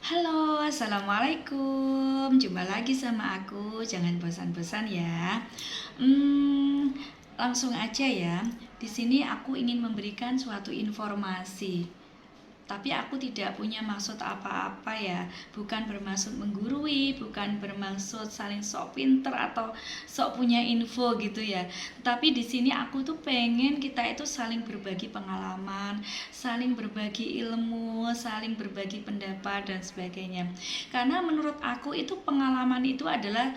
Halo, assalamualaikum. Jumpa lagi sama aku. Jangan bosan-bosan ya. Hmm, Langsung aja ya. Di sini aku ingin memberikan suatu informasi. Tapi aku tidak punya maksud apa-apa ya. Bukan bermaksud menggurui, bukan bermaksud saling sok pinter atau sok punya info gitu ya. Tapi di sini aku tuh pengen kita itu saling berbagi pengalaman, saling berbagi ilmu, saling berbagi pendapat dan sebagainya. Karena menurut aku itu pengalaman itu adalah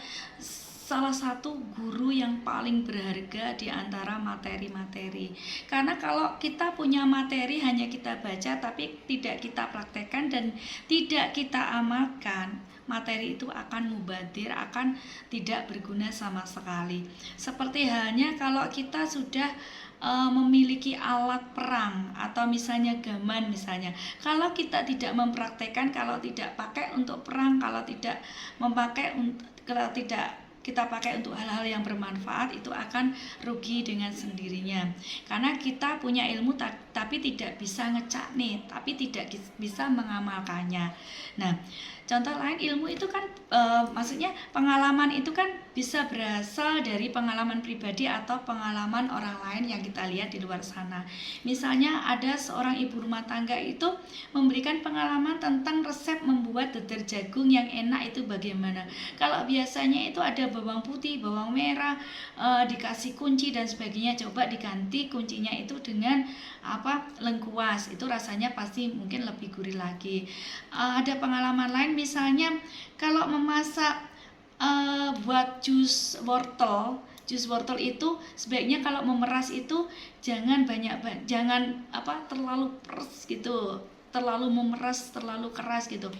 salah satu guru yang paling berharga di antara materi-materi. Karena kalau kita punya materi hanya kita baca tapi tidak kita praktekkan dan tidak kita amalkan, materi itu akan mubadir, akan tidak berguna sama sekali. Seperti halnya kalau kita sudah memiliki alat perang atau misalnya gaman misalnya, kalau kita tidak mempraktekkan, kalau tidak pakai untuk perang, kalau tidak memakai, kalau tidak kita pakai untuk hal-hal yang bermanfaat, itu akan rugi dengan sendirinya. Karena kita punya ilmu tapi tidak bisa ngecak nih, tapi tidak bisa mengamalkannya. Nah, contoh lain ilmu itu kan maksudnya pengalaman itu kan bisa berasal dari pengalaman pribadi atau pengalaman orang lain yang kita lihat di luar sana. Misalnya ada seorang ibu rumah tangga itu memberikan pengalaman tentang resep membuat dadar jagung yang enak itu bagaimana. Kalau biasanya itu ada bawang putih, bawang merah, dikasih kunci dan sebagainya, coba diganti kuncinya itu dengan lengkuas, itu rasanya pasti mungkin lebih gurih lagi. Ada pengalaman lain misalnya kalau memasak buat jus wortel itu sebaiknya kalau memeras itu jangan terlalu peras gitu, terlalu memeras, terlalu keras gitu.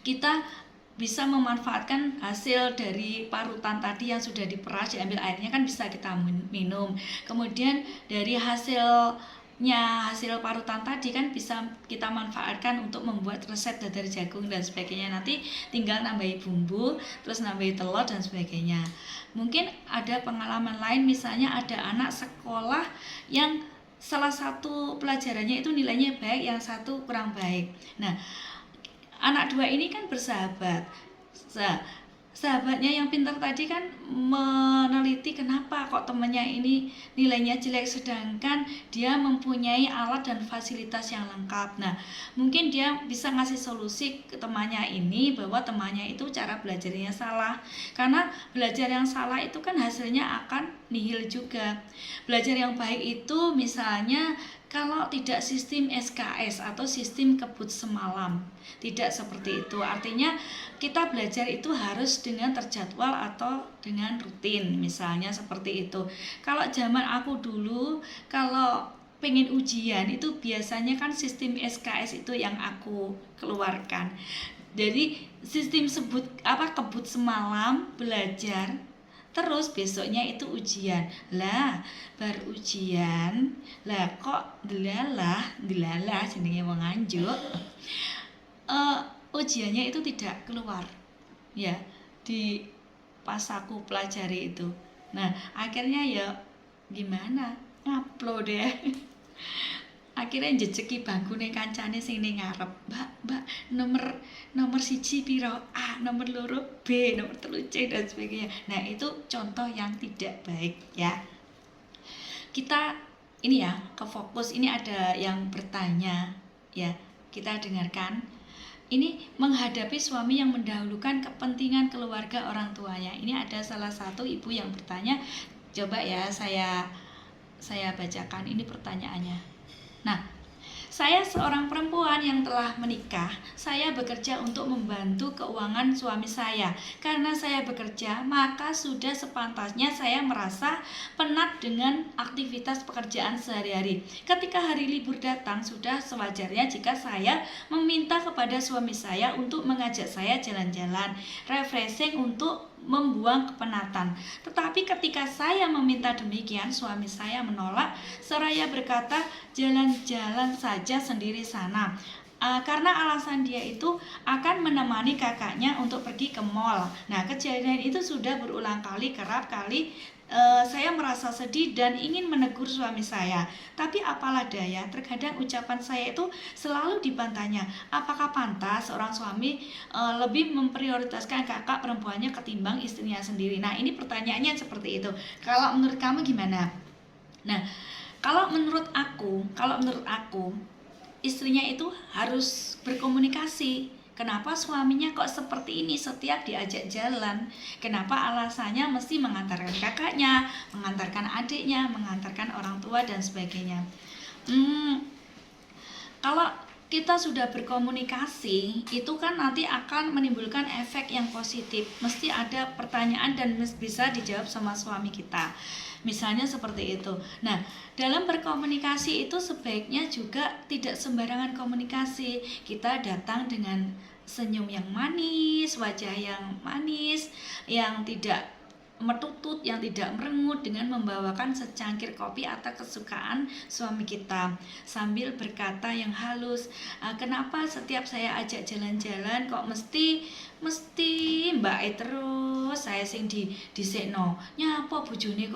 Kita bisa memanfaatkan hasil dari parutan tadi yang sudah diperas, diambil airnya kan bisa kita minum. Kemudian dari hasil parutan tadi kan bisa kita manfaatkan untuk membuat resep dadar jagung dan sebagainya. Nanti tinggal nambahi bumbu, terus nambahi telur dan sebagainya. Mungkin ada pengalaman lain, misalnya ada anak sekolah yang salah satu pelajarannya itu nilainya baik, yang satu kurang baik. Nah, anak dua ini kan bersahabat. Sahabatnya yang pintar tadi kan meneliti kenapa kok temannya ini nilainya jelek sedangkan dia mempunyai alat dan fasilitas yang lengkap. Nah, mungkin dia bisa ngasih solusi ke temannya ini bahwa temannya itu cara belajarnya salah. Karena belajar yang salah itu kan hasilnya akan nihil juga. Belajar yang baik itu misalnya kalau tidak sistem SKS atau sistem kebut semalam, tidak seperti itu. Artinya kita belajar itu harus dengan terjadwal atau dengan rutin, misalnya seperti itu. Kalau zaman aku dulu, kalau pengen ujian itu biasanya kan sistem SKS itu yang aku keluarkan. Jadi sistem kebut semalam belajar, terus besoknya itu ujian. Lah baru ujian lah kok delalah jenenge wong nganjuk, ujiannya itu tidak keluar ya di pas aku pelajari itu. Nah, akhirnya ya gimana, ngupload deh. Akhirnya jejeki bangkune kancane sing ning ngarep, mbak nomor siji piro A, nomor loro B, nomor telu C dan sebagainya. Nah, itu contoh yang tidak baik ya. Kita ini ya ke fokus, ini ada yang bertanya ya, kita dengarkan. Ini menghadapi suami yang mendahulukan kepentingan keluarga orang tuanya. Ini ada salah satu ibu yang bertanya, coba ya saya bacakan ini pertanyaannya. Nah, saya seorang perempuan yang telah menikah. Saya bekerja untuk membantu keuangan suami saya. Karena saya bekerja, maka sudah sepantasnya saya merasa penat dengan aktivitas pekerjaan sehari-hari. Ketika hari libur datang, sudah sewajarnya jika saya meminta kepada suami saya untuk mengajak saya jalan-jalan, refreshing untuk membuang kepenatan. Tetapi ketika saya meminta demikian, suami saya menolak seraya berkata, jalan-jalan saja sendiri sana. Karena alasan dia itu akan menemani kakaknya untuk pergi ke mall. Nah, kejadian itu sudah berulang kali, kerap kali saya merasa sedih dan ingin menegur suami saya. Tapi apalah daya, terkadang ucapan saya itu selalu dibantahnya. Apakah pantas seorang suami lebih memprioritaskan kakak perempuannya ketimbang istrinya sendiri? Nah, ini pertanyaannya seperti itu. Kalau menurut kamu gimana? Nah, kalau menurut aku istrinya itu harus berkomunikasi. Kenapa suaminya kok seperti ini setiap diajak jalan? Kenapa alasannya mesti mengantarkan kakaknya, mengantarkan adiknya, mengantarkan orang tua dan sebagainya? Kalau kita sudah berkomunikasi, itu kan nanti akan menimbulkan efek yang positif. Mesti ada pertanyaan dan bisa dijawab sama suami kita. Misalnya seperti itu. Nah, dalam berkomunikasi itu sebaiknya juga tidak sembarangan komunikasi. Kita datang dengan senyum yang manis, wajah yang manis, yang tidak metutut, yang tidak merengut, dengan membawakan secangkir kopi atau kesukaan suami kita sambil berkata yang halus, kenapa setiap saya ajak jalan-jalan kok mesti mbak terus saya sing disekno nyapa bojone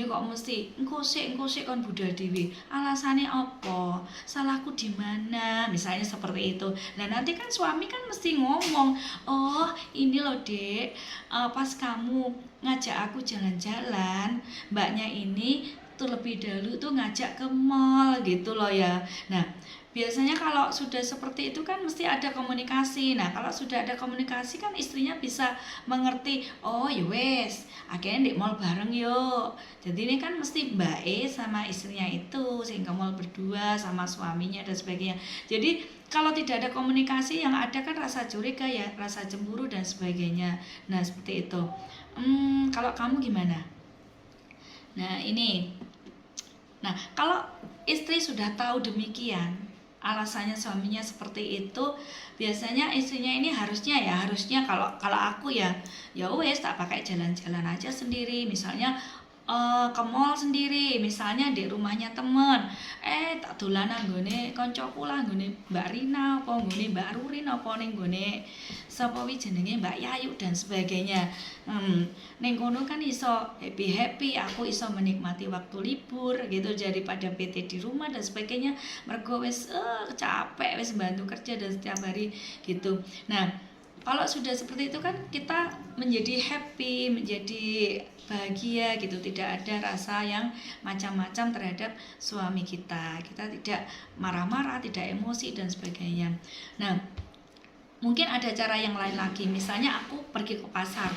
kok mesti engko sik kon budal dhewe. Alasane apa? Salahku di mana? Misalnya seperti itu. Nah, nanti kan suami kan mesti ngomong, "Oh, ini loh, Dek. Pas kamu ngajak aku jalan-jalan, mbaknya ini tuh lebih dahulu tuh ngajak ke mall gitu loh ya." Nah, biasanya kalau sudah seperti itu kan mesti ada komunikasi. Nah, kalau sudah ada komunikasi kan istrinya bisa mengerti, oh ya wes, akhirnya di mall bareng yuk. Jadi ini kan mesti Mbak E sama istrinya itu sehingga mall berdua sama suaminya dan sebagainya. Jadi kalau tidak ada komunikasi, yang ada kan rasa curiga ya, rasa cemburu dan sebagainya. Nah, seperti itu. Kalau kamu gimana? Nah, ini. Nah, kalau istri sudah tahu demikian, alasannya suaminya seperti itu, biasanya istrinya ini harusnya kalau aku ya wes tak pakai jalan-jalan aja sendiri, misalnya ke mall sendiri, misalnya di rumahnya temen, tak dolanan nggone koncoku lah, nggone Mbak Rina apa nggone Mbak Rurin apa ning nggone sapa wi jenenge Mbak Yayu dan sebagainya. Ning kono kan iso happy, aku iso menikmati waktu libur gitu daripada PT di rumah dan sebagainya. Mergo wis capek, wis bantu kerja dan setiap hari gitu. Nah, kalau sudah seperti itu kan kita menjadi happy, menjadi bahagia gitu, tidak ada rasa yang macam-macam terhadap suami kita. Kita tidak marah-marah, tidak emosi dan sebagainya. Nah, mungkin ada cara yang lain lagi. Misalnya aku pergi ke pasar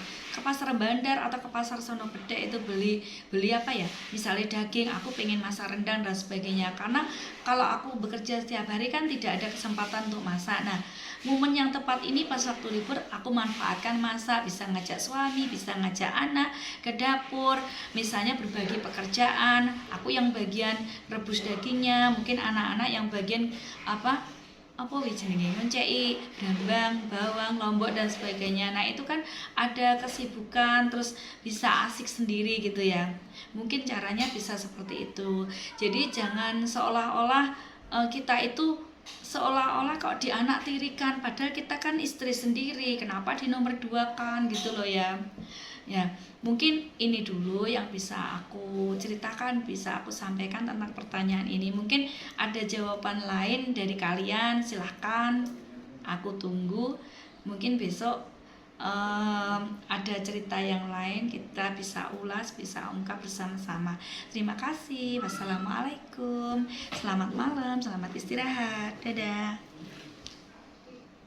Bandar atau ke pasar Sono Bedek, itu beli apa ya? Misalnya daging, aku pengen masak rendang dan sebagainya. Karena kalau aku bekerja setiap hari kan tidak ada kesempatan untuk masak. Nah, momen yang tepat ini pas waktu libur aku manfaatkan masak, bisa ngajak suami, bisa ngajak anak ke dapur, misalnya berbagi pekerjaan. Aku yang bagian rebus dagingnya, mungkin anak-anak yang bagian apa jenenge mencei brambang, bawang, lombok dan sebagainya. Nah, itu kan ada kesibukan, terus bisa asik sendiri gitu ya. Mungkin caranya bisa seperti itu. Jadi jangan seolah-olah kita itu seolah-olah kok dianaktirikan, padahal kita kan istri sendiri, kenapa di nomor 2 kan gitu loh ya. Ya, mungkin ini dulu yang bisa aku ceritakan, bisa aku sampaikan tentang pertanyaan ini. Mungkin ada jawaban lain dari kalian, silahkan, aku tunggu. Mungkin besok ada cerita yang lain, kita bisa ulas, bisa ungkap bersama-sama. Terima kasih. Wassalamualaikum. Selamat malam, selamat istirahat. Dadah.